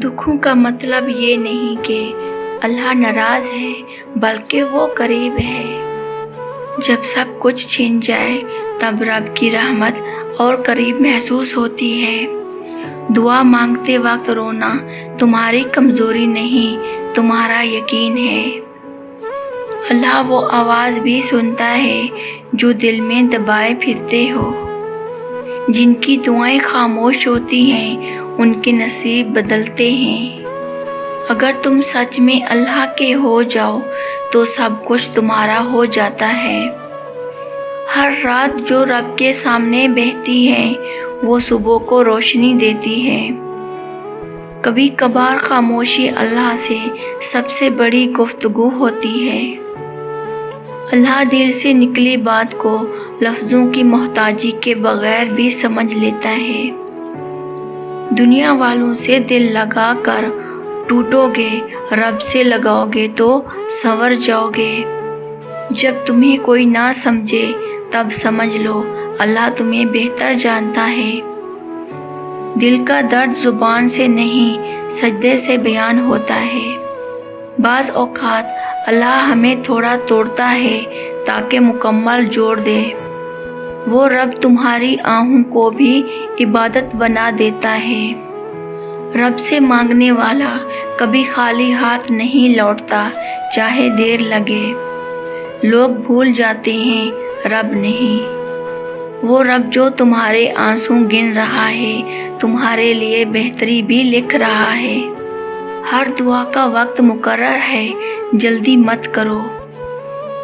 दुखों का मतलब ये नहीं कि अल्लाह नाराज़ है, बल्कि वो करीब है। जब सब कुछ छिन जाए तब रब की रहमत और करीब महसूस होती है। दुआ मांगते वक्त रोना तुम्हारी कमज़ोरी नहीं, तुम्हारा यकीन है। अल्लाह वो आवाज़ भी सुनता है जो दिल में दबाए फिरते हो। जिनकी दुआएं खामोश होती हैं उनके नसीब बदलते हैं। अगर तुम सच में अल्लाह के हो जाओ तो सब कुछ तुम्हारा हो जाता है। हर रात जो रब के सामने बहती है वो सुबह को रोशनी देती है। कभी कभार खामोशी अल्लाह से सबसे बड़ी गुफ्तगू होती है। अल्लाह दिल से निकली बात को लफ्ज़ों की मोहताजी के बगैर भी समझ लेता है। दुनिया वालों से दिल लगा कर टूटोगे, रब से लगाओगे तो संवर जाओगे। जब तुम्हें कोई ना समझे तब समझ लो अल्लाह तुम्हें बेहतर जानता है। दिल का दर्द ज़ुबान से नहीं सजदे से बयान होता है। बाज़ औक़ात अल्लाह हमें थोड़ा तोड़ता है ताकि मुकम्मल जोड़ दे। वो रब तुम्हारी आहों को भी इबादत बना देता है। रब से मांगने वाला कभी खाली हाथ नहीं लौटता, चाहे देर लगे। लोग भूल जाते हैं, रब नहीं। वो रब जो तुम्हारे आंसू गिन रहा है, तुम्हारे लिए बेहतरी भी लिख रहा है। हर दुआ का वक्त मुकर्रर है, जल्दी मत करो।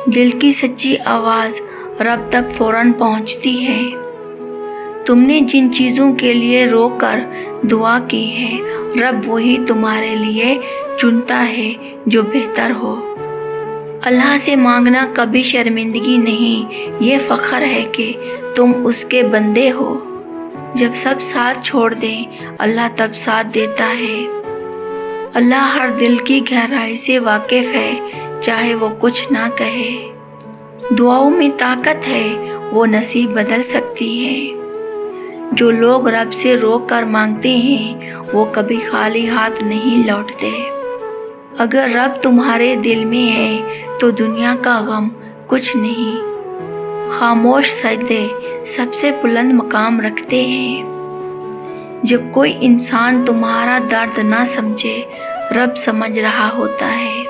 दिल की सच्ची आवाज़ रब तक फ़ौरन पहुंचती है। तुमने जिन चीज़ों के लिए रोकर दुआ की है, रब वही तुम्हारे लिए चुनता है जो बेहतर हो। अल्लाह से मांगना कभी शर्मिंदगी नहीं, ये फ़ख्र है कि तुम उसके बंदे हो। जब सब साथ छोड़ दें अल्लाह तब साथ देता है। अल्लाह हर दिल की गहराई से वाकिफ़ है, चाहे वो कुछ ना कहे। दुआओं में ताकत है, वो नसीब बदल सकती है। जो लोग रब से रोक कर मांगते हैं वो कभी खाली हाथ नहीं लौटते। अगर रब तुम्हारे दिल में है तो दुनिया का गम कुछ नहीं। खामोश सजदे सबसे बुलंद मकाम रखते हैं। जब कोई इंसान तुम्हारा दर्द ना समझे, रब समझ रहा होता है।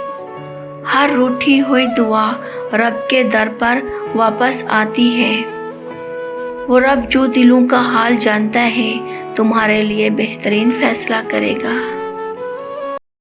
हर रूठी हुई दुआ रब के दर पर वापस आती है। वो रब जो दिलों का हाल जानता है, तुम्हारे लिए बेहतरीन फैसला करेगा।